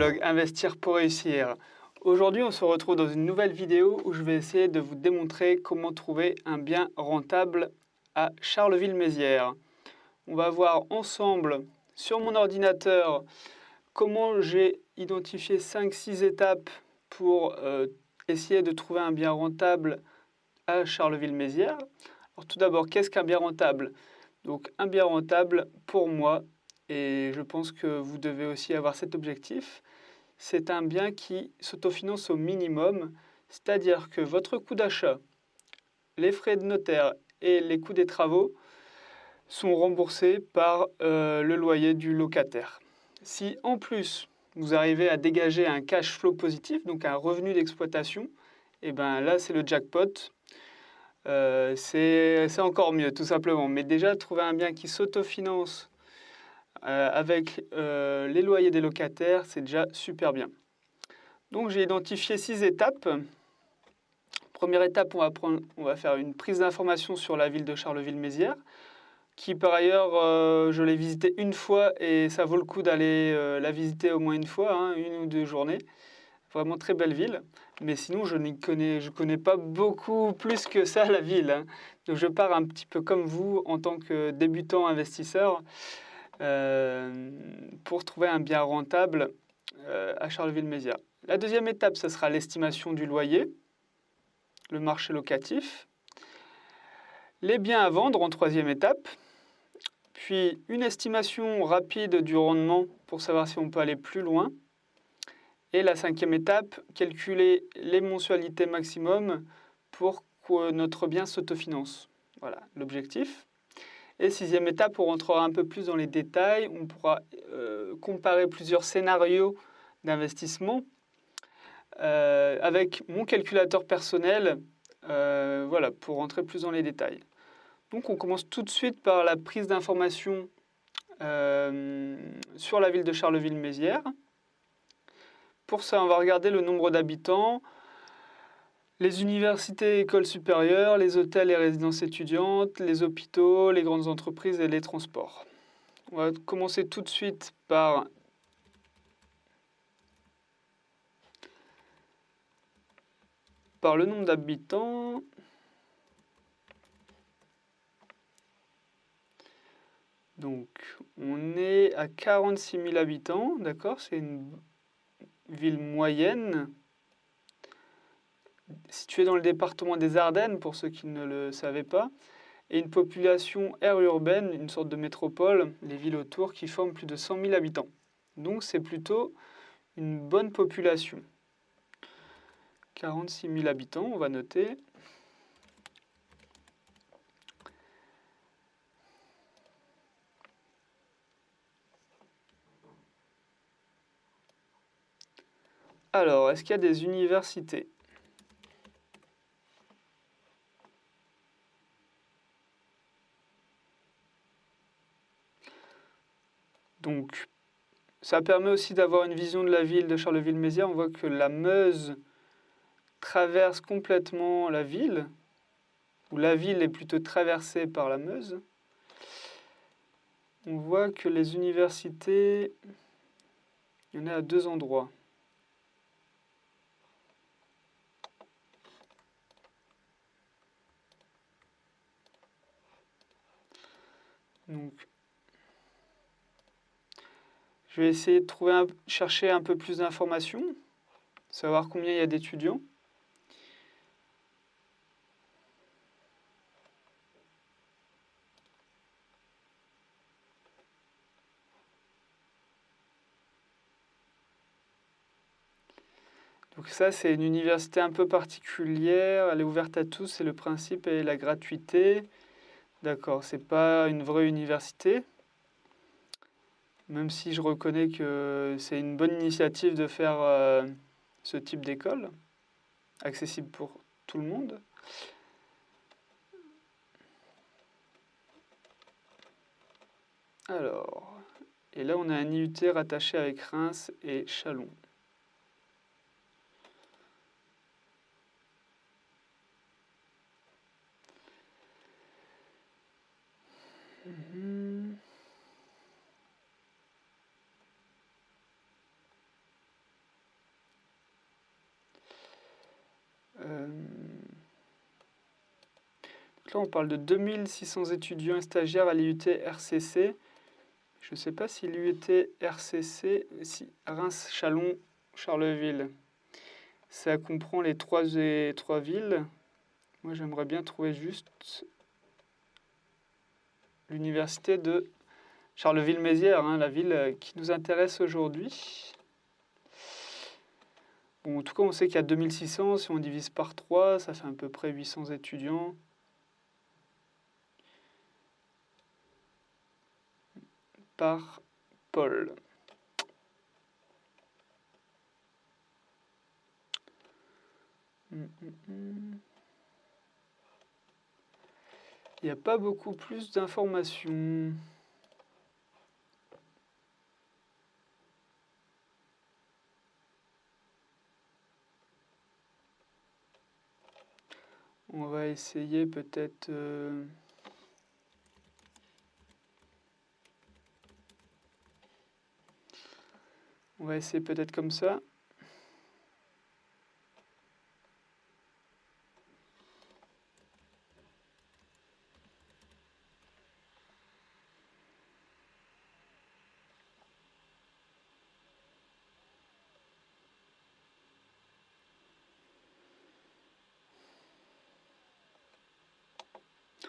blog Investir pour réussir. Aujourd'hui, on se retrouve dans une nouvelle vidéo où je vais essayer de vous démontrer comment trouver un bien rentable à Charleville-Mézières. On va voir ensemble sur mon ordinateur comment j'ai identifié 5-6 étapes pour essayer de trouver un bien rentable à Charleville-Mézières. Alors tout d'abord, qu'est-ce qu'un bien rentable? Donc un bien rentable pour moi, et je pense que vous devez aussi avoir cet objectif, c'est un bien qui s'autofinance au minimum, c'est-à-dire que votre coût d'achat, les frais de notaire et les coûts des travaux sont remboursés par le loyer du locataire. Si en plus vous arrivez à dégager un cash flow positif, donc un revenu d'exploitation, et ben là c'est le jackpot. C'est encore mieux tout simplement. Mais déjà trouver un bien qui s'autofinance avec les loyers des locataires, c'est déjà super bien. Donc j'ai identifié 6 étapes. Première étape, on va faire une prise d'information sur la ville de Charleville-Mézières, qui par ailleurs, je l'ai visitée une fois et ça vaut le coup d'aller la visiter au moins une fois, hein, 1 ou 2 journées. Vraiment très belle ville, mais sinon je connais pas beaucoup plus que ça la ville, hein. Donc je pars un petit peu comme vous en tant que débutant investisseur pour trouver un bien rentable à Charleville-Mézières. La deuxième étape, ce sera l'estimation du loyer, le marché locatif, les biens à vendre en troisième étape, puis une estimation rapide du rendement pour savoir si on peut aller plus loin. Et la cinquième étape, calculer les mensualités maximum pour que notre bien s'autofinance. Voilà l'objectif. Et sixième étape, on rentrera un peu plus dans les détails. On pourra comparer plusieurs scénarios d'investissement avec mon calculateur personnel, voilà, pour rentrer plus dans les détails. Donc on commence tout de suite par la prise d'informations sur la ville de Charleville-Mézières. Pour ça, on va regarder le nombre d'habitants, les universités et écoles supérieures, les hôtels et résidences étudiantes, les hôpitaux, les grandes entreprises et les transports. On va commencer tout de suite par le nombre d'habitants. Donc, on est à 46 000 habitants, d'accord? C'est une ville moyenne, située dans le département des Ardennes, pour ceux qui ne le savaient pas, et une population aire urbaine, une sorte de métropole, les villes autour, qui forment plus de 100 000 habitants. Donc c'est plutôt une bonne population. 46 000 habitants, on va noter. Alors, est-ce qu'il y a des universités ? Donc, ça permet aussi d'avoir une vision de la ville de Charleville-Mézières. On voit que la Meuse traverse complètement la ville, ou la ville est plutôt traversée par la Meuse. On voit que les universités, il y en a à 2 endroits. Donc, je vais essayer de chercher un peu plus d'informations, savoir combien il y a d'étudiants. Donc ça, c'est une université un peu particulière, elle est ouverte à tous et le principe est la gratuité. D'accord, c'est pas une vraie université, même si je reconnais que c'est une bonne initiative de faire ce type d'école, accessible pour tout le monde. Alors, et là on a un IUT rattaché avec Reims et Châlons. Donc là, on parle de 2600 étudiants et stagiaires à l'IUT RCC. Je ne sais pas si l'IUT RCC, si Reims, Chalon, Charleville, ça comprend les trois villes. Moi, j'aimerais bien trouver juste l'université de Charleville-Mézières, hein, la ville qui nous intéresse aujourd'hui. Bon, en tout cas, on sait qu'il y a 2600. Si on divise par 3, ça fait à peu près 800 étudiants. Par Paul. Il n'y a pas beaucoup plus d'informations. On va essayer peut-être... On va essayer peut-être comme ça.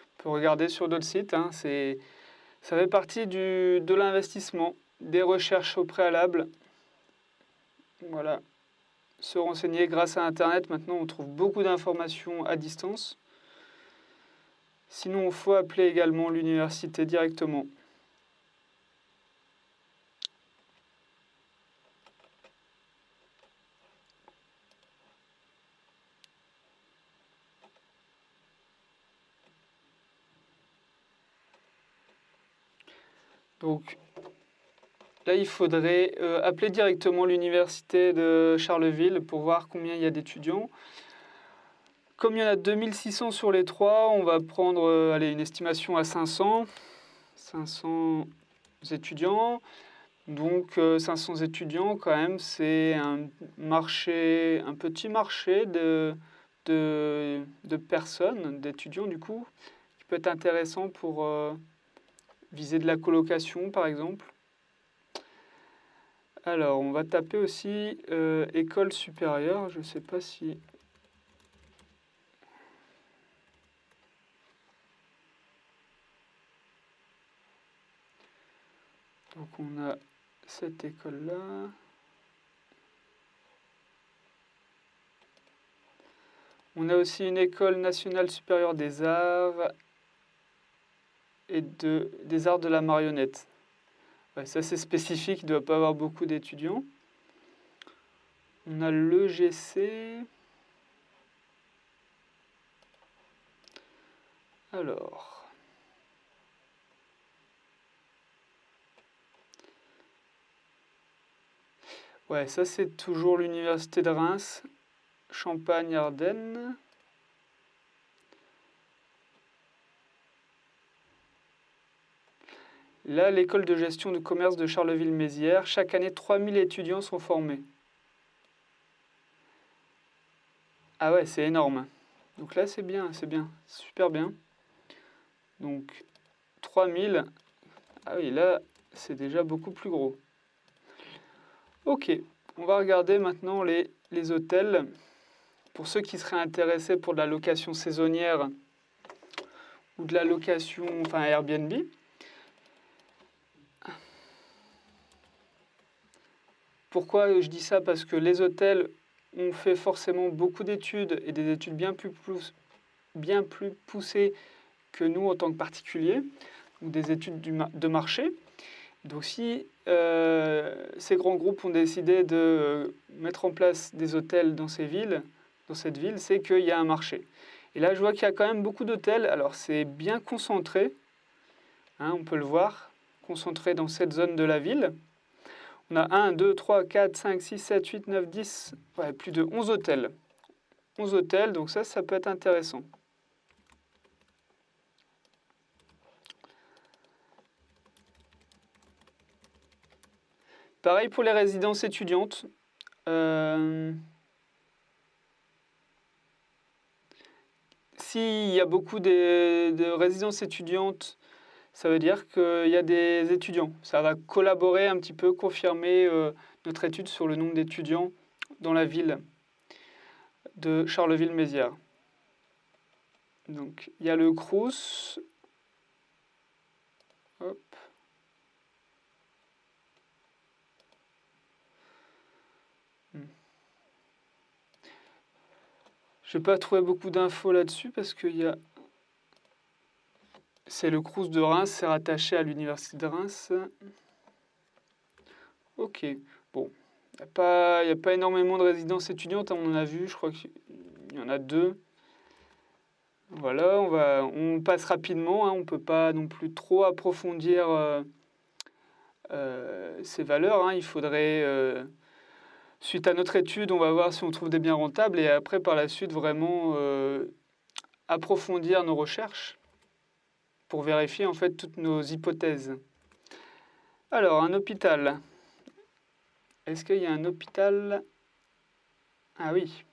On peut regarder sur d'autres sites. Hein, ça fait partie de l'investissement, des recherches au préalable. Voilà. Se renseigner grâce à Internet. Maintenant, on trouve beaucoup d'informations à distance. Sinon, il faut appeler également l'université directement. Donc là, il faudrait appeler directement l'université de Charleville pour voir combien il y a d'étudiants. Comme il y en a 2600 sur les 3, on va prendre une estimation à 500. 500 étudiants. Donc 500 étudiants, quand même, c'est un petit marché de personnes, d'étudiants, du coup, qui peut être intéressant pour viser de la colocation, par exemple. Alors, on va taper aussi école supérieure. Je ne sais pas si... Donc, on a cette école-là. On a aussi une école nationale supérieure des arts et des arts de la marionnette. Ouais, ça, c'est spécifique, il ne doit pas avoir beaucoup d'étudiants. On a l'EGC. Alors. Ouais, ça, c'est toujours l'université de Reims, Champagne-Ardenne. Là, l'école de gestion de commerce de Charleville-Mézières, chaque année, 3000 étudiants sont formés. Ah ouais, c'est énorme. Donc là, c'est bien, c'est super bien. Donc, 3000. Ah oui, là, c'est déjà beaucoup plus gros. Ok, on va regarder maintenant les hôtels. Pour ceux qui seraient intéressés pour de la location saisonnière ou de la location, enfin Airbnb. Pourquoi je dis ça? Parce que les hôtels ont fait forcément beaucoup d'études et des études bien plus poussées que nous en tant que particuliers, ou des études de marché. Donc si ces grands groupes ont décidé de mettre en place des hôtels dans cette ville, c'est qu'il y a un marché. Et là, je vois qu'il y a quand même beaucoup d'hôtels. Alors, c'est bien concentré, hein, on peut le voir, concentré dans cette zone de la ville. On a 1, 2, 3, 4, 5, 6, 7, 8, 9, 10, ouais, plus de 11 hôtels. 11 hôtels, donc ça peut être intéressant. Pareil pour les résidences étudiantes. s'il y a beaucoup de résidences étudiantes, ça veut dire qu'il y a des étudiants. Ça va collaborer un petit peu, confirmer notre étude sur le nombre d'étudiants dans la ville de Charleville-Mézières. Donc, il y a le Crous. Hop. Je n'ai pas trouvé beaucoup d'infos là-dessus parce que c'est le Crous de Reims, c'est rattaché à l'Université de Reims. Ok, bon, il n'y a pas énormément de résidences étudiantes, on en a vu, je crois qu'il y en a 2. Voilà, on passe rapidement, hein, on ne peut pas non plus trop approfondir ces valeurs. Hein. Il faudrait, suite à notre étude, on va voir si on trouve des biens rentables et après, par la suite, vraiment approfondir nos recherches pour vérifier en fait toutes nos hypothèses. Alors, un hôpital. Est-ce qu'il y a un hôpital? Ah oui.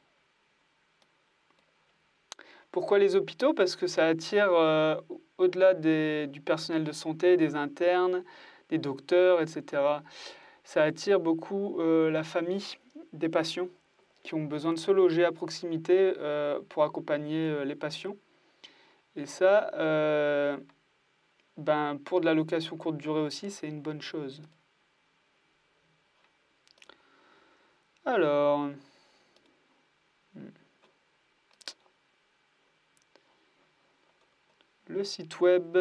Pourquoi les hôpitaux? Parce que ça attire, au-delà du personnel de santé, des internes, des docteurs, etc., ça attire beaucoup la famille des patients qui ont besoin de se loger à proximité pour accompagner les patients. Et ça, pour de la location courte durée aussi, c'est une bonne chose. Alors... Le site web.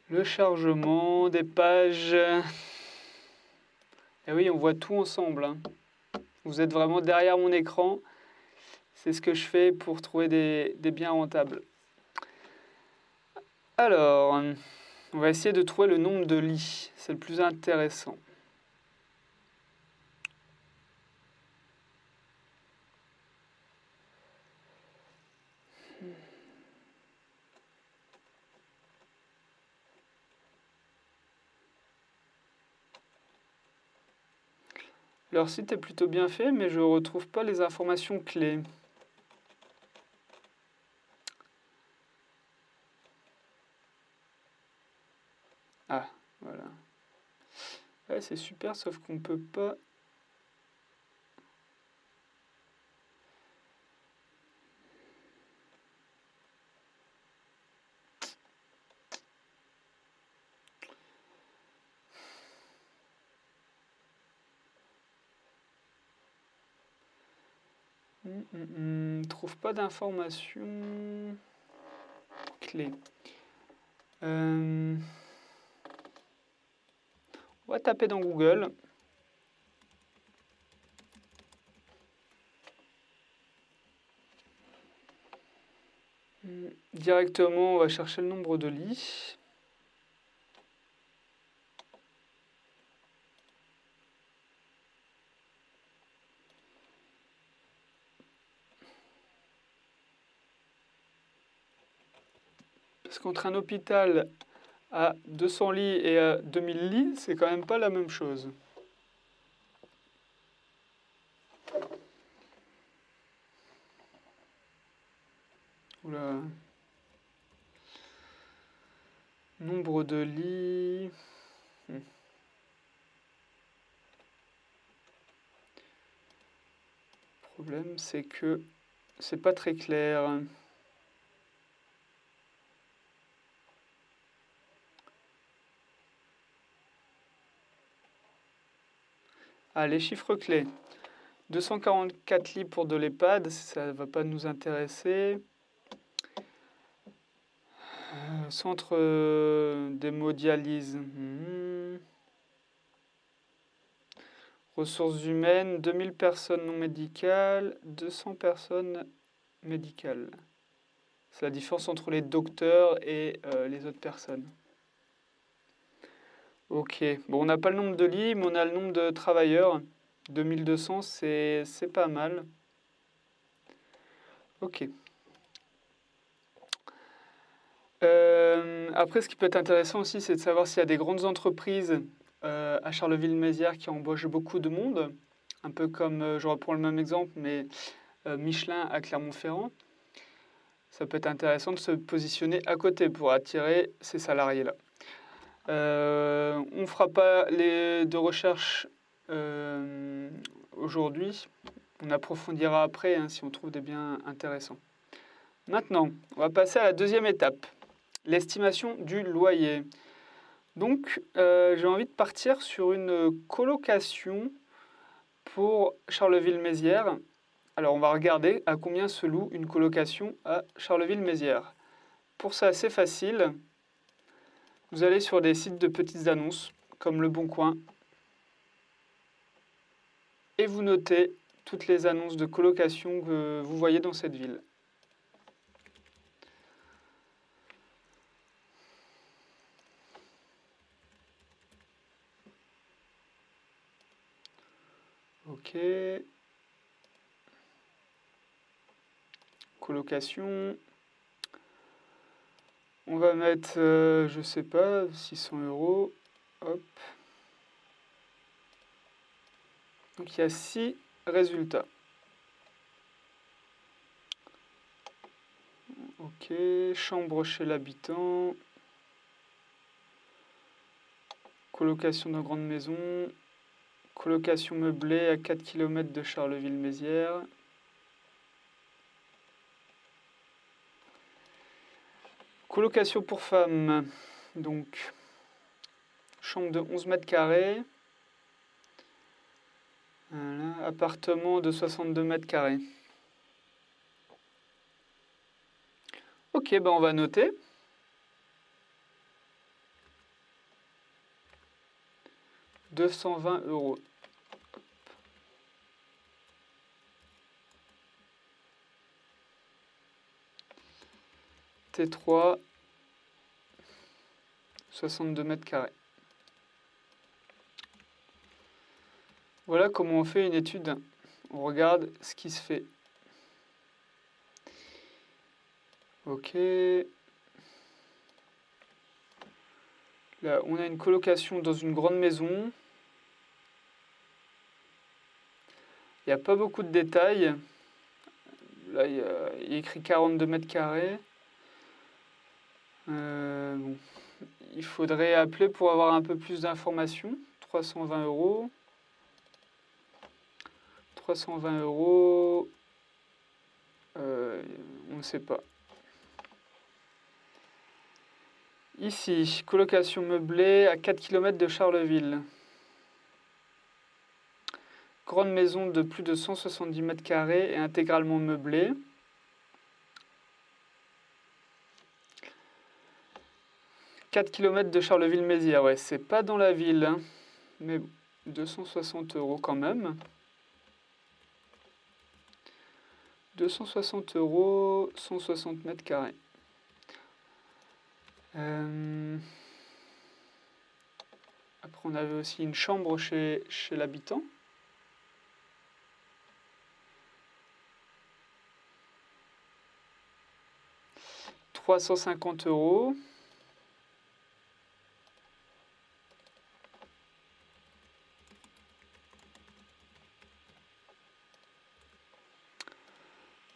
Le chargement des pages. Et oui, on voit tout ensemble. Hein. Vous êtes vraiment derrière mon écran. C'est ce que je fais pour trouver des biens rentables. Alors, on va essayer de trouver le nombre de lits. C'est le plus intéressant. Leur site est plutôt bien fait, mais je ne retrouve pas les informations clés. Ah, voilà. Ouais, c'est super, sauf qu'on ne peut pas... Trouve pas d'informations clés. On va taper dans Google. Directement, on va chercher le nombre de lits. Parce qu'entre un hôpital à 200 lits et à 2000 lits, c'est quand même pas la même chose. Oula. Nombre de lits... Le problème, c'est que c'est pas très clair. Ah, les chiffres clés. 244 lits pour de l'EHPAD, ça ne va pas nous intéresser. Centre d'hémodialyse. Ressources humaines, 2000 personnes non médicales, 200 personnes médicales. C'est la différence entre les docteurs et les autres personnes. Ok, bon, on n'a pas le nombre de lits, mais on a le nombre de travailleurs. 2200, c'est pas mal. Ok. Après, ce qui peut être intéressant aussi, c'est de savoir s'il y a des grandes entreprises à Charleville-Mézières qui embauchent beaucoup de monde. Un peu comme, je reprends le même exemple, mais Michelin à Clermont-Ferrand. Ça peut être intéressant de se positionner à côté pour attirer ces salariés-là. On ne fera pas de recherche aujourd'hui. On approfondira après si on trouve des biens intéressants. Maintenant, on va passer à la deuxième étape, l'estimation du loyer. Donc, j'ai envie de partir sur une colocation pour Charleville-Mézières. Alors, on va regarder à combien se loue une colocation à Charleville-Mézières. Pour ça, c'est facile. Vous allez sur des sites de petites annonces, comme Le Bon Coin, et vous notez toutes les annonces de colocation que vous voyez dans cette ville. Ok. Colocation. On va mettre, je sais pas, 600 €. Hop. Donc il y a 6 résultats. Ok, chambre chez l'habitant. Colocation de grande maison. Colocation meublée à 4 km de Charleville-Mézières. Colocation pour femmes. Donc, chambre de 11 mètres carrés. Voilà, appartement de 62 mètres carrés. Ok, ben on va noter. « 220 €. T3, 62 mètres carrés. Voilà comment on fait une étude. On regarde ce qui se fait. Ok. Là, on a une colocation dans une grande maison. Il n'y a pas beaucoup de détails. Là, il y a écrit 42 mètres carrés. Bon. Il faudrait appeler pour avoir un peu plus d'informations. 320 €. 320 €. On ne sait pas. Ici, colocation meublée à 4 km de Charleville. Grande maison de plus de 170 mètres carrés et intégralement meublée. « 4 km de Charleville-Mézières, ouais, c'est pas dans la ville, hein, mais 260 € quand même. 260 €, 160 mètres carrés. Après, on avait aussi une chambre chez l'habitant. « 350 €.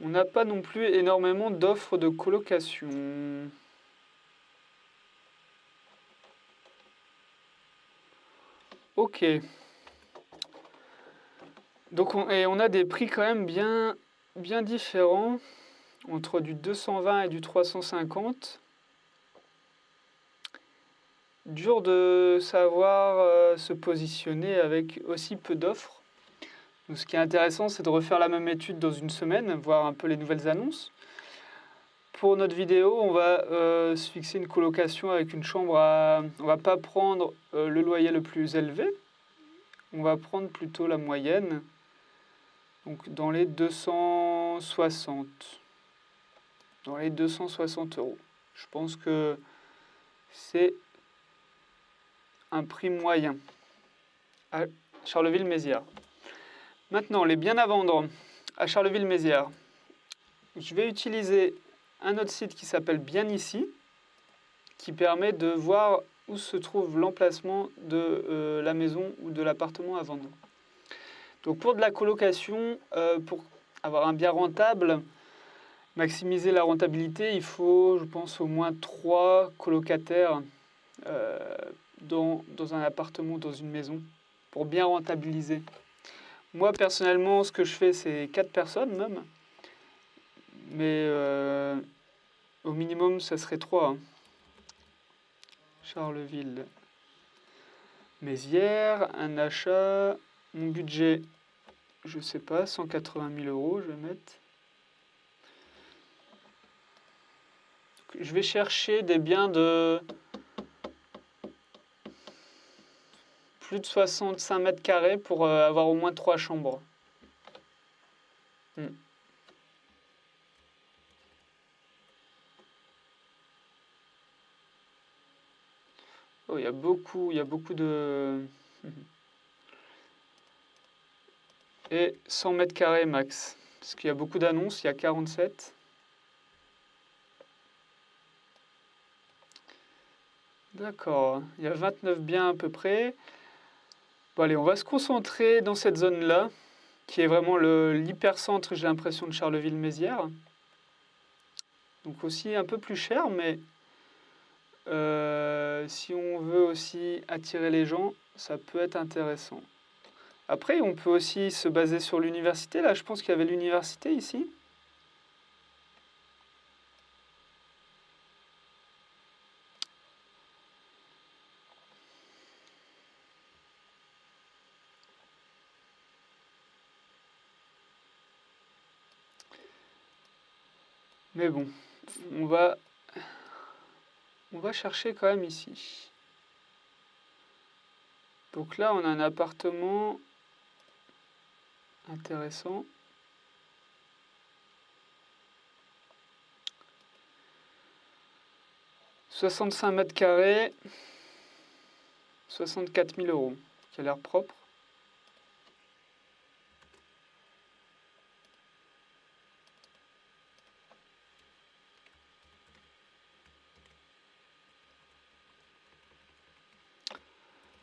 On n'a pas non plus énormément d'offres de colocation. Ok. Donc on a des prix quand même bien différents, entre du 220 et du 350. Dur de savoir se positionner avec aussi peu d'offres. Donc, ce qui est intéressant, c'est de refaire la même étude dans une semaine, voir un peu les nouvelles annonces. Pour notre vidéo, on va se fixer une colocation avec une chambre à... On ne va pas prendre le loyer le plus élevé, on va prendre plutôt la moyenne, donc dans les 260. Dans les 260 €. Je pense que c'est un prix moyen à Charleville-Mézières. Maintenant, les biens à vendre à Charleville-Mézières. Je vais utiliser un autre site qui s'appelle Bien Ici, qui permet de voir où se trouve l'emplacement de la maison ou de l'appartement à vendre. Donc pour de la colocation, pour avoir un bien rentable, maximiser la rentabilité, il faut, je pense, au moins 3 colocataires dans un appartement, dans une maison, pour bien rentabiliser. Moi, personnellement, ce que je fais, c'est 4 personnes même. Mais au minimum, ça serait 3. Hein. Charleville, Mézières, un achat, mon budget, je sais pas, 180 000 euros, je vais mettre. Je vais chercher des biens de plus de 65 mètres carrés pour avoir au moins 3 chambres. Oh, il y a beaucoup de... Et 100 mètres carrés max. Parce qu'il y a beaucoup d'annonces, il y a 47. D'accord, il y a 29 biens à peu près. Bon allez, on va se concentrer dans cette zone-là, qui est vraiment l'hypercentre, j'ai l'impression, de Charleville-Mézières. Donc aussi un peu plus cher, mais si on veut aussi attirer les gens, ça peut être intéressant. Après, on peut aussi se baser sur l'université. Là, je pense qu'il y avait l'université ici. Mais bon, on va chercher quand même ici. Donc là, on a un appartement intéressant. « 65 mètres carrés, 64 000 euros, qui a l'air propre.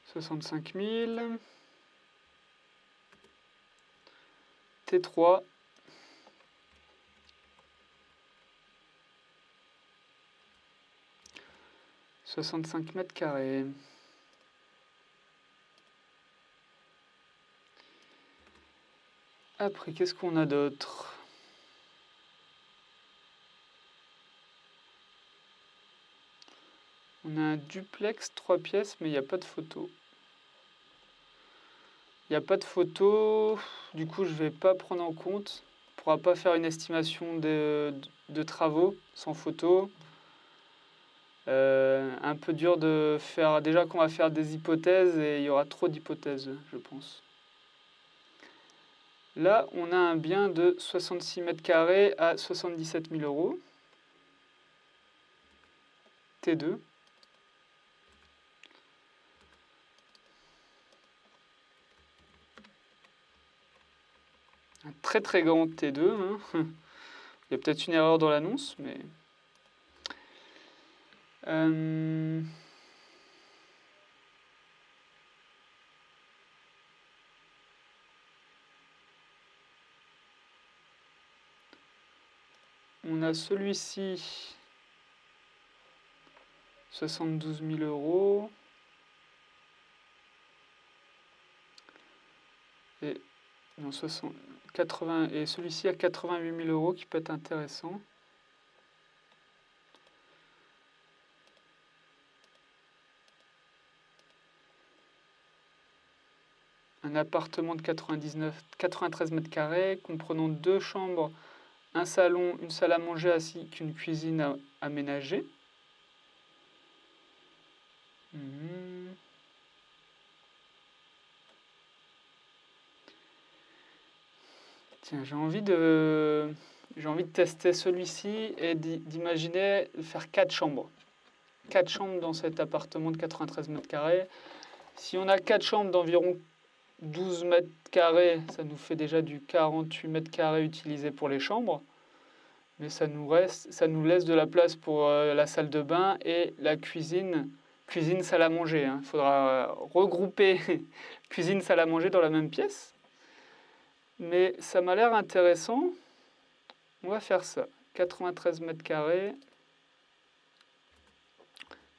« 65 000. T3. « 65 mètres carrés. Après, qu'est-ce qu'on a d'autre? On a un duplex 3 pièces, mais il n'y a pas de photo. Il n'y a pas de photo, du coup je ne vais pas prendre en compte. On ne pourra pas faire une estimation de travaux sans photo. Un peu dur de faire, déjà qu'on va faire des hypothèses et il y aura trop d'hypothèses, je pense. Là, on a un bien de 66 mètres carrés à 77 000 euros. T2. Un très très grand T2. Hein. Il y a peut-être une erreur dans l'annonce, mais... On a celui-ci, 72 000 euros. Et, non, 80, et celui-ci à 88 000 euros qui peut être intéressant. Un appartement de 93 mètres carrés, comprenant 2 chambres, un salon, une salle à manger ainsi qu'une cuisine aménagée. Tiens, j'ai envie de tester celui-ci et d'imaginer faire 4 chambres. 4 chambres dans cet appartement de 93 mètres carrés. Si on a 4 chambres d'environ 12 mètres carrés, ça nous fait déjà du 48 mètres carrés utilisés pour les chambres. Mais ça nous laisse de la place pour la salle de bain et la cuisine, salle à manger. Il faudra regrouper cuisine, salle à manger dans la même pièce. Mais ça m'a l'air intéressant. On va faire ça. 93 mètres carrés,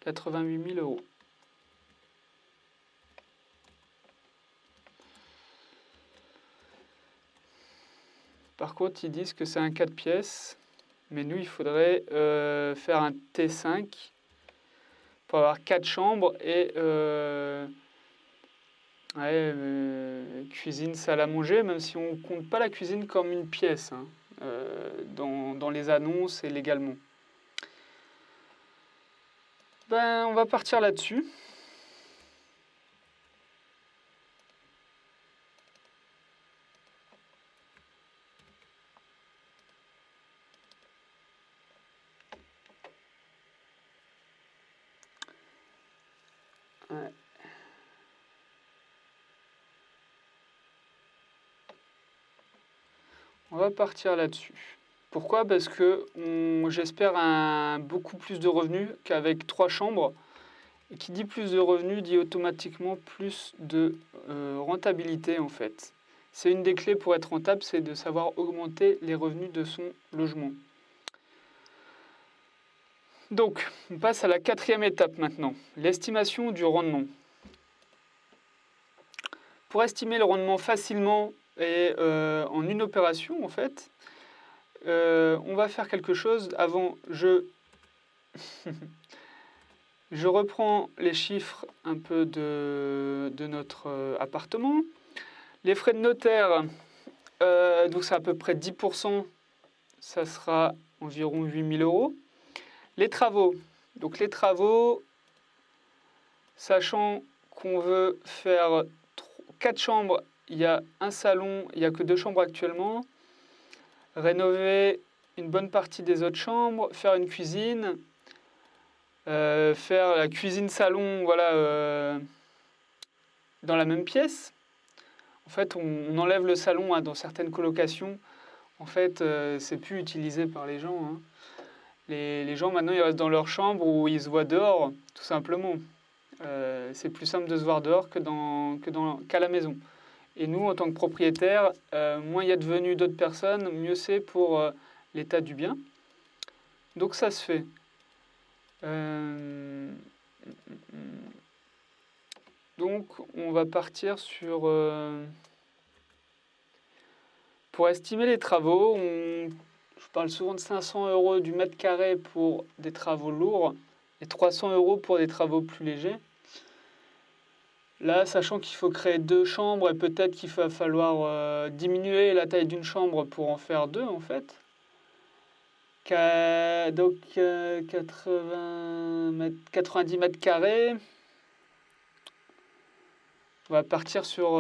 88 000 €. Par contre, ils disent que c'est un 4 pièces. Mais nous, il faudrait faire un T5 pour avoir 4 chambres et cuisine, salle à manger, même si on ne compte pas la cuisine comme une pièce dans les annonces et légalement. On va partir là-dessus. Ouais. On va partir là-dessus. Pourquoi? Parce que j'espère beaucoup plus de revenus qu'avec 3 chambres. Et qui dit plus de revenus dit automatiquement plus de rentabilité en fait. C'est une des clés pour être rentable, c'est de savoir augmenter les revenus de son logement. Donc, on passe à la 4e étape maintenant, l'estimation du rendement. Pour estimer le rendement facilement et en une opération en fait, on va faire quelque chose. Avant, je reprends les chiffres un peu de notre appartement. Les frais de notaire, donc c'est à peu près 10%, ça sera environ 8 000 €. Les travaux, donc les travaux, sachant qu'on veut faire 4 chambres, il y a un salon, il n'y a que 2 chambres actuellement. Rénover une bonne partie des autres chambres, faire une cuisine, faire la cuisine-salon voilà, dans la même pièce. En fait, on enlève le salon dans certaines colocations. En fait, c'est plus utilisé par les gens. Les gens, maintenant, ils restent dans leur chambre ou ils se voient dehors, tout simplement. C'est plus simple de se voir dehors qu'à la maison. Et nous, en tant que propriétaires, moins il y a de venus d'autres personnes, mieux c'est pour l'état du bien. Donc ça se fait. Donc on va partir sur... pour estimer les travaux, je parle souvent de 500 € du mètre carré pour des travaux lourds et 300 € pour des travaux plus légers. Là, sachant qu'il faut créer 2 chambres et peut-être qu'il va falloir diminuer la taille d'une chambre pour en faire 2 en fait. Donc 90 mètres carrés. On va partir sur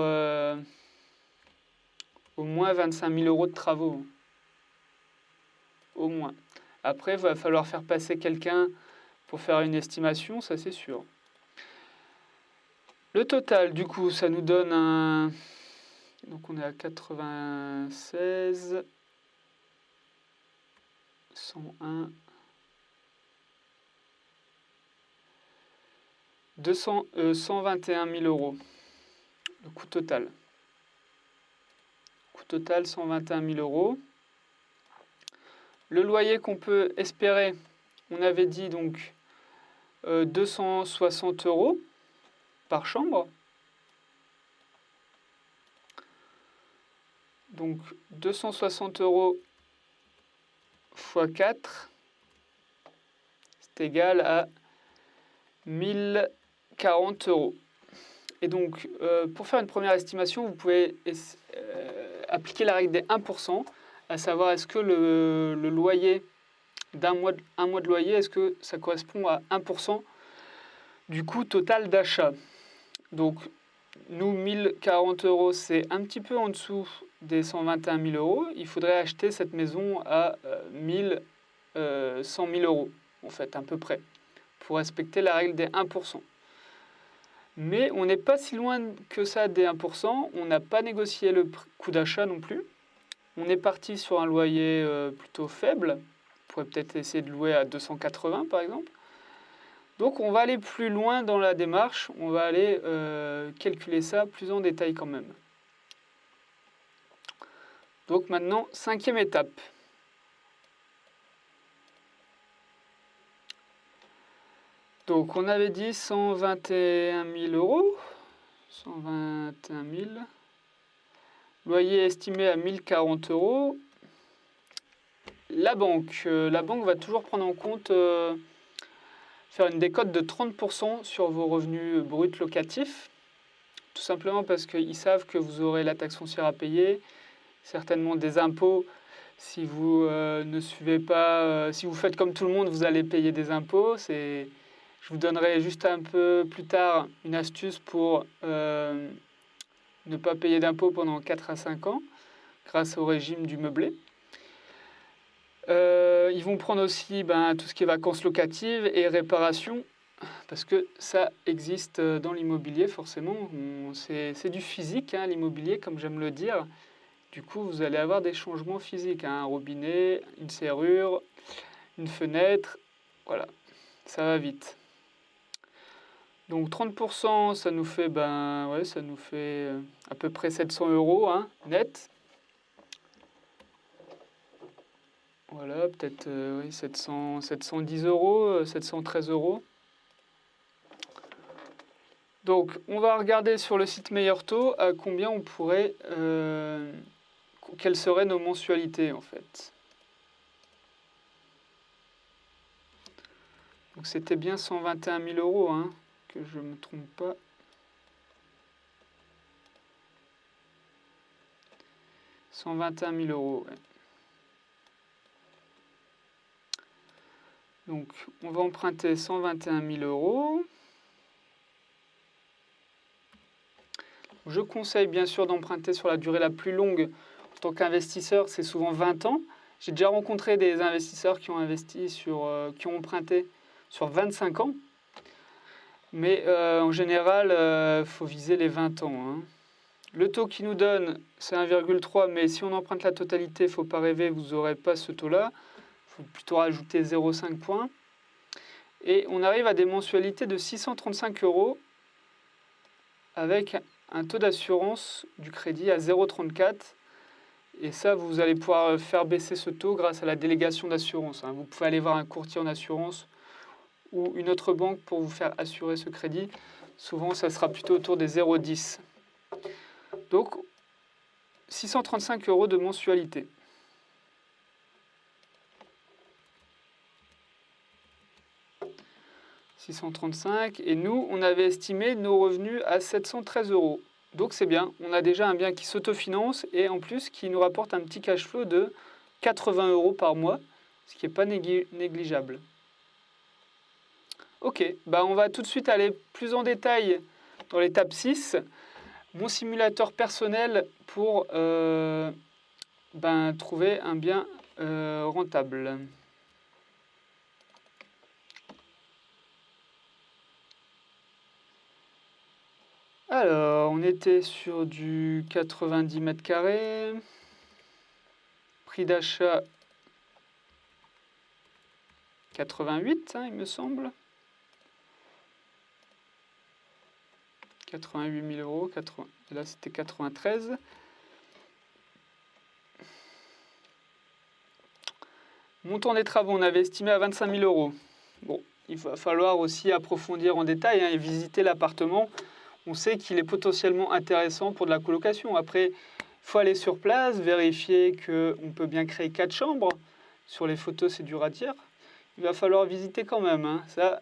au moins 25 000 € de travaux. Au moins. Après, il va falloir faire passer quelqu'un pour faire une estimation, ça c'est sûr. Le total, du coup, ça nous donne un... Donc on est à 96, 101, 121 000 €. Le coût total. Coût total, 121 000 €. Le loyer qu'on peut espérer, on avait dit donc 260 € par chambre. Donc 260 € x 4, c'est égal à 1040 €. Et donc, pour faire une première estimation, vous pouvez appliquer la règle des 1%, à savoir est-ce que le loyer un mois de loyer, est-ce que ça correspond à 1% du coût total d'achat. Donc, nous, 1040 €, c'est un petit peu en dessous des 121 000 €. Il faudrait acheter cette maison à 100 000 €, en fait, à peu près, pour respecter la règle des 1%. Mais on n'est pas si loin que ça des 1%. On n'a pas négocié le coût d'achat non plus. On est parti sur un loyer plutôt faible. On pourrait peut-être essayer de louer à 280 par exemple. Donc on va aller plus loin dans la démarche, on va aller calculer ça plus en détail quand même. Donc maintenant, 5e étape. Donc on avait dit 121 000 euros. 121 000. Loyer estimé à 1040 euros. La banque va toujours prendre en compte, faire une décote de 30% sur vos revenus bruts locatifs. Tout simplement parce qu'ils savent que vous aurez la taxe foncière à payer, certainement des impôts. Si vous ne suivez pas, si vous faites comme tout le monde, vous allez payer des impôts. Je vous donnerai juste un peu plus tard une astuce pour ne pas payer d'impôts pendant 4 à 5 ans grâce au régime du meublé. Ils vont prendre aussi tout ce qui est vacances locatives et réparations, parce que ça existe dans l'immobilier forcément. C'est du physique, hein, l'immobilier, comme j'aime le dire. Du coup, vous allez avoir des changements physiques, hein, un robinet, une serrure, une fenêtre, voilà, ça va vite. Donc 30%, ça nous fait, ça nous fait à peu près 700 euros hein, net. Voilà, peut-être 710 euros, 713 euros. Donc, on va regarder sur le site Meilleur Taux à combien on pourrait, quelles seraient nos mensualités en fait. Donc, c'était bien 121 000 euros, hein, que je ne me trompe pas. « 121 000 euros, ouais. Donc, on va emprunter 121 000 euros. Je conseille bien sûr d'emprunter sur la durée la plus longue. En tant qu'investisseur, c'est souvent 20 ans. J'ai déjà rencontré des investisseurs qui ont qui ont emprunté sur 25 ans. Mais en général, il faut viser les 20 ans. Hein. Le taux qui nous donne, c'est 1,3, mais si on emprunte la totalité, il ne faut pas rêver, vous n'aurez pas ce taux-là. Il faut plutôt rajouter 0,5 points. Et on arrive à des mensualités de 635 euros avec un taux d'assurance du crédit à 0,34. Et ça, vous allez pouvoir faire baisser ce taux grâce à la délégation d'assurance. Hein. Vous pouvez aller voir un courtier en assurance ou une autre banque pour vous faire assurer ce crédit. Souvent, ça sera plutôt autour des 0,10. Donc, 635 euros de mensualité. « 635 et nous, on avait estimé nos revenus à 713 euros. Donc c'est bien, on a déjà un bien qui s'autofinance et en plus qui nous rapporte un petit cash flow de 80 euros par mois, ce qui n'est pas négligeable. Ok, on va tout de suite aller plus en détail dans l'étape 6, mon simulateur personnel pour trouver un bien rentable. Alors, on était sur du 90 mètres carrés. Prix d'achat 88, hein, il me semble. 88 000 euros. Là, c'était 93. Montant des travaux, on avait estimé à 25 000 euros. Bon, il va falloir aussi approfondir en détail hein, et visiter l'appartement. On sait qu'il est potentiellement intéressant pour de la colocation. Après, il faut aller sur place, vérifier qu'on peut bien créer 4 chambres. Sur les photos, c'est dur à dire. Il va falloir visiter quand même. Hein. Ça,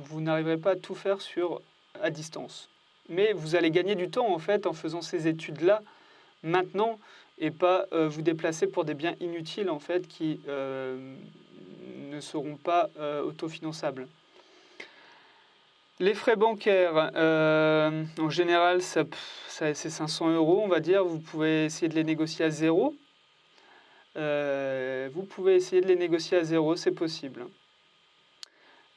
vous n'arriverez pas à tout faire à distance. Mais vous allez gagner du temps en fait en faisant ces études-là maintenant et pas vous déplacer pour des biens inutiles en fait qui ne seront pas autofinançables. Les frais bancaires, en général, c'est 500 euros, on va dire. Vous pouvez essayer de les négocier à 0. C'est possible.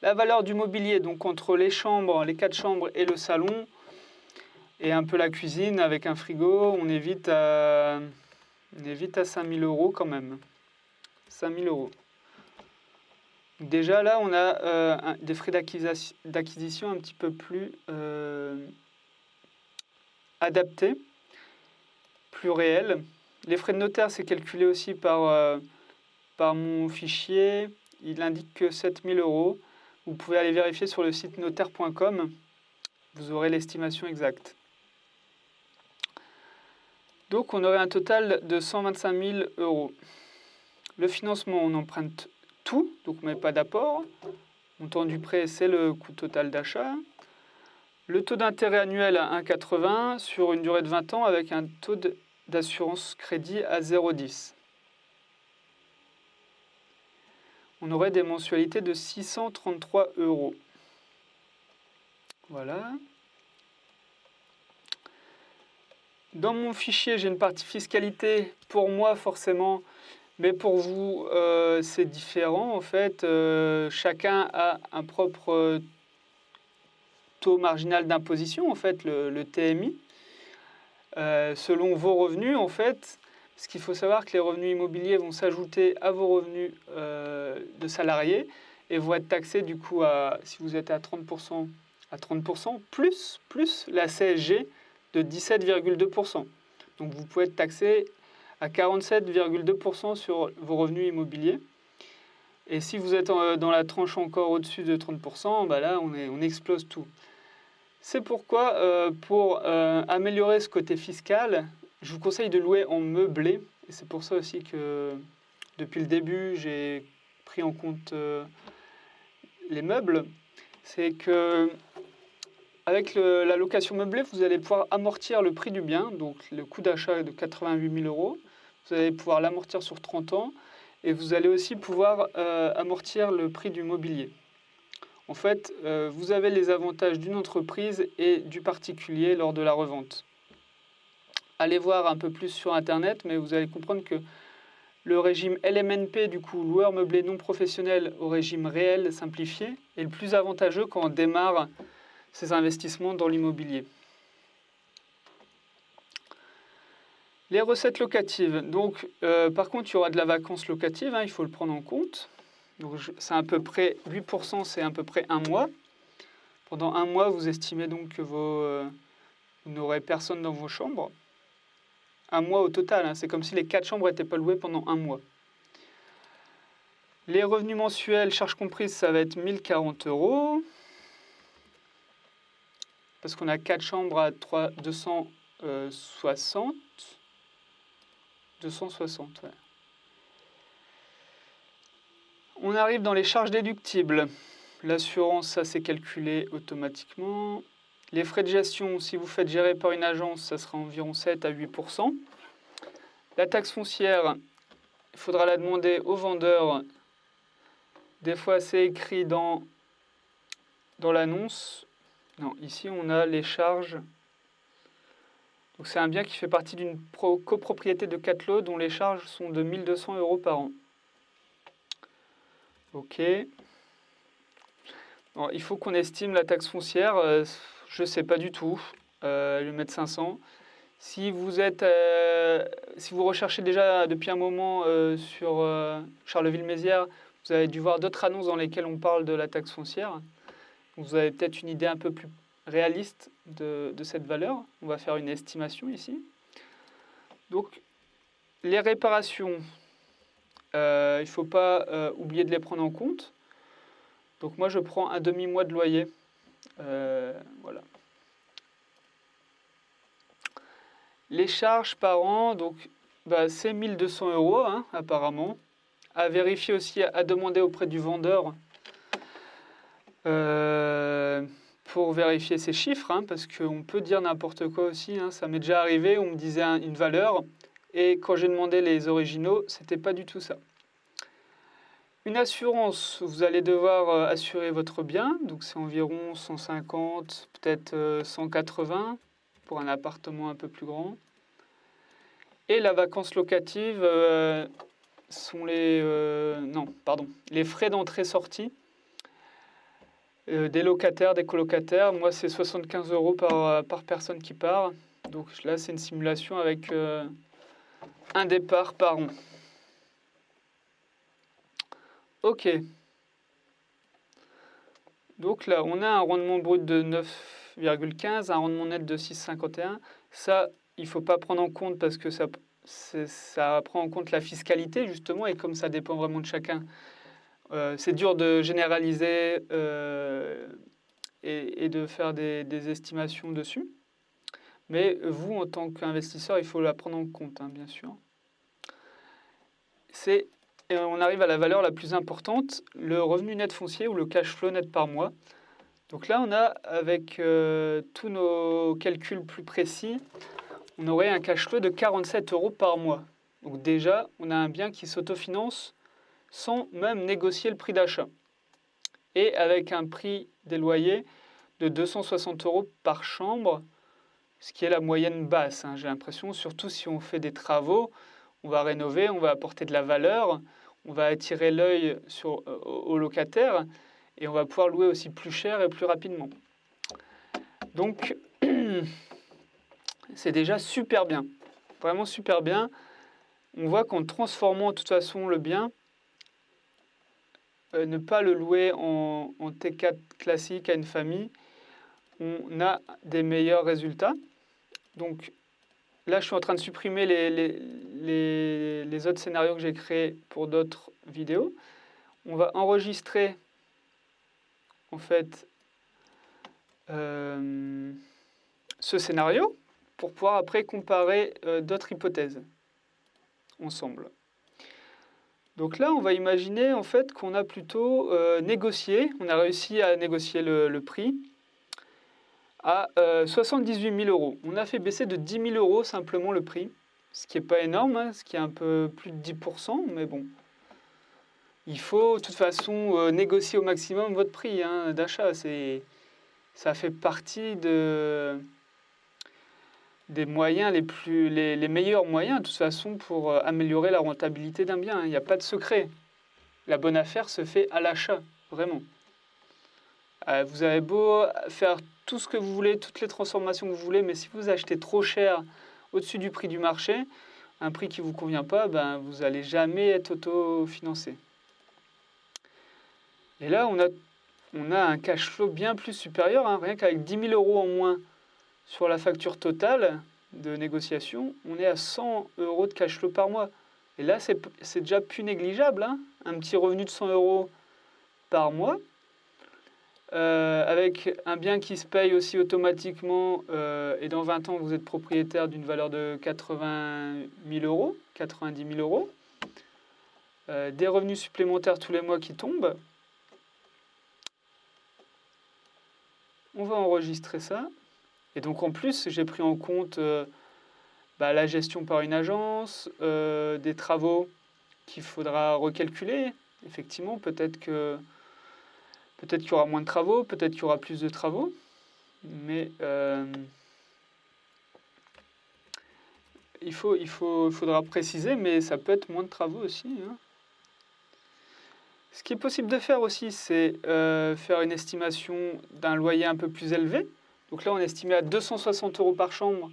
La valeur du mobilier, donc entre les chambres, les 4 chambres et le salon, et un peu la cuisine avec un frigo, on est vite à On est vite à 5 000 € quand même. 5 000 €. Déjà là, on a des frais d'acquisition un petit peu plus adaptés, plus réels. Les frais de notaire, c'est calculé aussi par mon fichier. Il indique que 7 000 €. Vous pouvez aller vérifier sur le site notaire.com. Vous aurez l'estimation exacte. Donc on aurait un total de 125 000 €. Le financement, on emprunte tout, donc on ne met pas d'apport. Montant du prêt, c'est le coût total d'achat. Le taux d'intérêt annuel à 1,80 sur une durée de 20 ans avec un taux d'assurance crédit à 0,10. On aurait des mensualités de 633 €. Voilà. Dans mon fichier, j'ai une partie fiscalité pour moi forcément, mais pour vous, c'est différent en fait. Chacun a un propre taux marginal d'imposition, en fait, le TMI. Selon vos revenus, en fait, ce qu'il faut savoir, que les revenus immobiliers vont s'ajouter à vos revenus de salariés et vont être taxés du coup, si vous êtes à 30%, plus la CSG de 17,2%. Donc vous pouvez être taxé à 47,2% sur vos revenus immobiliers. Et si vous êtes dans la tranche encore au-dessus de 30%, bah là on explose tout. C'est pourquoi, pour améliorer ce côté fiscal, je vous conseille de louer en meublé. Et c'est pour ça aussi que depuis le début, j'ai pris en compte les meubles. C'est que avec la location meublée, vous allez pouvoir amortir le prix du bien, donc le coût d'achat est de 88 000 €. Vous allez pouvoir l'amortir sur 30 ans et vous allez aussi pouvoir amortir le prix du mobilier. En fait, vous avez les avantages d'une entreprise et du particulier lors de la revente. Allez voir un peu plus sur Internet, mais vous allez comprendre que le régime LMNP, du coup, loueur meublé non professionnel au régime réel simplifié, est le plus avantageux quand on démarre ses investissements dans l'immobilier. Les recettes locatives. Donc, par contre, il y aura de la vacance locative, il faut le prendre en compte. Donc, c'est à peu près 8%, c'est à peu près un mois. Pendant un mois, vous estimez donc que vous n'aurez personne dans vos chambres. Un mois au total, c'est comme si les 4 chambres n'étaient pas louées pendant un mois. Les revenus mensuels, charges comprises, ça va être 1 040 €. Parce qu'on a 4 chambres à 260. 260, ouais. On arrive dans les charges déductibles. L'assurance, ça c'est calculé automatiquement. Les frais de gestion, si vous faites gérer par une agence, ça sera environ 7 à 8%. La taxe foncière, il faudra la demander au vendeur. Des fois, c'est écrit dans l'annonce. Non, ici, on a les charges. Donc, c'est un bien qui fait partie d'une copropriété de 4 lots dont les charges sont de 1 200 € par an. Ok. Alors, il faut qu'on estime la taxe foncière. Je ne sais pas du tout. Je vais mettre 500. Si vous recherchez déjà depuis un moment sur Charleville-Mézières, vous avez dû voir d'autres annonces dans lesquelles on parle de la taxe foncière. Vous avez peut-être une idée un peu plus réaliste de cette valeur. On va faire une estimation ici. Donc, les réparations, il ne faut pas oublier de les prendre en compte. Donc moi, je prends un demi-mois de loyer. Voilà. Les charges par an, donc c'est 1 200 € apparemment. À vérifier aussi, à demander auprès du vendeur pour vérifier ces chiffres, parce qu'on peut dire n'importe quoi aussi. Ça m'est déjà arrivé, on me disait une valeur et quand j'ai demandé les originaux, c'était pas du tout ça. Une assurance, vous allez devoir assurer votre bien, donc c'est environ 150, peut-être 180 pour un appartement un peu plus grand. Et la vacance locative sont les frais d'entrée-sortie des locataires, des colocataires. Moi, c'est 75 € par personne qui part. Donc là, c'est une simulation avec un départ par an. Ok. Donc là, on a un rendement brut de 9,15, un rendement net de 6,51. Ça, il ne faut pas prendre en compte parce que ça prend en compte la fiscalité, justement, et comme ça dépend vraiment de chacun, c'est dur de généraliser et de faire des estimations dessus. Mais vous, en tant qu'investisseur, il faut la prendre en compte, hein, bien sûr. On arrive à la valeur la plus importante, le revenu net foncier ou le cash flow net par mois. Donc là, on a, avec tous nos calculs plus précis, on aurait un cash flow de 47 € par mois. Donc déjà, on a un bien qui s'autofinance sans même négocier le prix d'achat. Et avec un prix des loyers de 260 € par chambre, ce qui est la moyenne basse, hein, j'ai l'impression, surtout si on fait des travaux, on va rénover, on va apporter de la valeur, on va attirer l'œil aux locataires et on va pouvoir louer aussi plus cher et plus rapidement. Donc, c'est déjà super bien, vraiment super bien. On voit qu'en transformant de toute façon le bien, ne pas le louer en T4 classique à une famille, on a des meilleurs résultats. Donc là, je suis en train de supprimer les autres scénarios que j'ai créés pour d'autres vidéos. On va enregistrer en fait ce scénario pour pouvoir après comparer d'autres hypothèses ensemble. Donc là, on va imaginer en fait qu'on a plutôt négocié, on a réussi à négocier le prix à 78 000 €. On a fait baisser de 10 000 € simplement le prix, ce qui n'est pas énorme, hein, ce qui est un peu plus de 10%, mais bon. Il faut de toute façon négocier au maximum votre prix hein, d'achat. Ça fait partie des moyens les meilleurs moyens de toute façon pour améliorer la rentabilité d'un bien. Il n'y a pas de secret. La bonne affaire se fait à l'achat, vraiment. Vous avez beau faire tout ce que vous voulez, toutes les transformations que vous voulez, mais si vous achetez trop cher au-dessus du prix du marché, un prix qui ne vous convient pas, ben, vous n'allez jamais être autofinancé. Et là, on a un cash flow bien plus supérieur, hein, rien qu'avec 10 000 € en moins sur la facture totale de négociation, on est à 100 € de cash flow par mois. Et là, c'est déjà plus négligeable, hein, un petit revenu de 100 € par mois. Avec un bien qui se paye aussi automatiquement et dans 20 ans vous êtes propriétaire d'une valeur de 80 000 €, 90 000 €, des revenus supplémentaires tous les mois qui tombent. On va enregistrer ça. Et donc en plus j'ai pris en compte la gestion par une agence, des travaux qu'il faudra recalculer. Effectivement, peut-être qu'il y aura moins de travaux, peut-être qu'il y aura plus de travaux, mais il faudra préciser, mais ça peut être moins de travaux aussi. Hein. Ce qui est possible de faire aussi, c'est faire une estimation d'un loyer un peu plus élevé. Donc là, on est estimé à 260 € par chambre,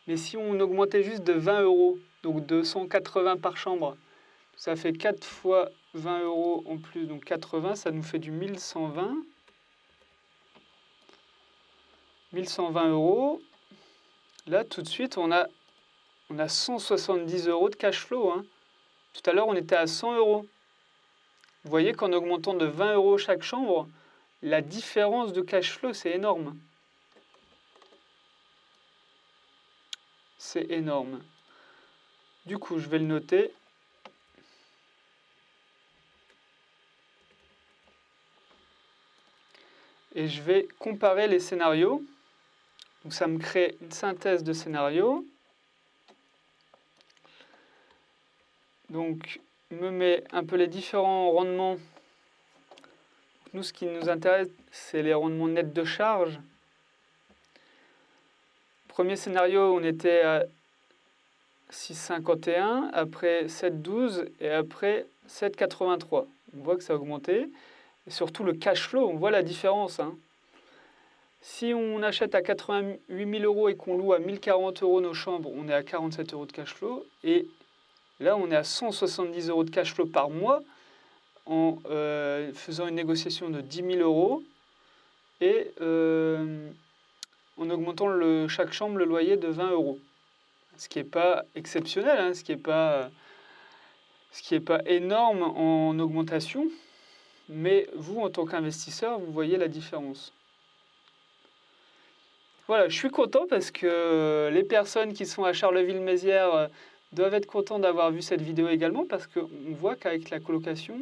mais si on augmentait juste de 20 €, donc 280 par chambre, ça fait 4 fois 20 € en plus, donc 80, ça nous fait du 1120. 1120 €. Là, tout de suite, on a 170 € de cash flow. Hein. Tout à l'heure, on était à 100 €. Vous voyez qu'en augmentant de 20 € chaque chambre, la différence de cash flow, c'est énorme. C'est énorme. Du coup, je vais le noter. Et je vais comparer les scénarios. Donc ça me crée une synthèse de scénarios. Donc, il me met un peu les différents rendements. Nous, ce qui nous intéresse, c'est les rendements nets de charge. Premier scénario, on était à 6,51, après 7,12 et après 7,83. On voit que ça a augmenté. Et surtout le cash flow, on voit la différence. Hein. Si on achète à 88 000 € et qu'on loue à 1040 € nos chambres, on est à 47 € de cash flow. Et Là, on est à 170 € de cash flow par mois en faisant une négociation de 10 000 € et en augmentant chaque chambre le loyer de 20 €. Ce qui n'est pas exceptionnel, hein, ce qui n'est pas énorme en augmentation, mais vous, en tant qu'investisseur, vous voyez la différence. Voilà, je suis content parce que les personnes qui sont à Charleville-Mézières doivent être contents d'avoir vu cette vidéo également, parce qu'on voit qu'avec la colocation,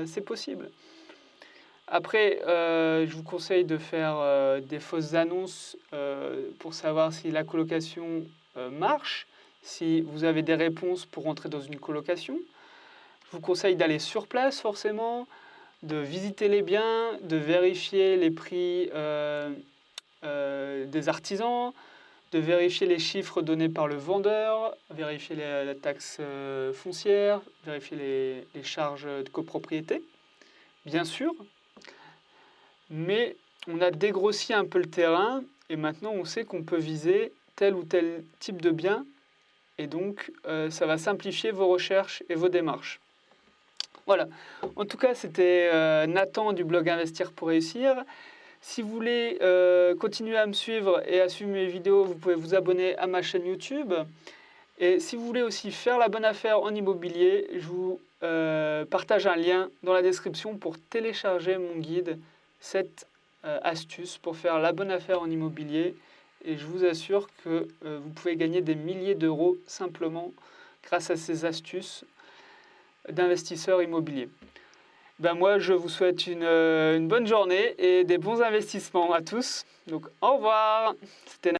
c'est possible. Après, je vous conseille de faire des fausses annonces pour savoir si la colocation marche, si vous avez des réponses pour rentrer dans une colocation. Je vous conseille d'aller sur place forcément, de visiter les biens, de vérifier les prix des artisans, de vérifier les chiffres donnés par le vendeur, vérifier la taxe foncière, vérifier les charges de copropriété, bien sûr. Mais on a dégrossi un peu le terrain et maintenant on sait qu'on peut viser tel ou tel type de bien et donc ça va simplifier vos recherches et vos démarches. Voilà, en tout cas c'était Nathan du blog Investir pour réussir. Si vous voulez continuer à me suivre et à suivre mes vidéos, vous pouvez vous abonner à ma chaîne YouTube. Et si vous voulez aussi faire la bonne affaire en immobilier, je vous partage un lien dans la description pour télécharger mon guide 7 astuces pour faire la bonne affaire en immobilier. Et je vous assure que vous pouvez gagner des milliers d'euros simplement grâce à ces astuces d'investisseurs immobiliers. Ben moi, je vous souhaite une bonne journée et des bons investissements à tous. Donc, au revoir. C'était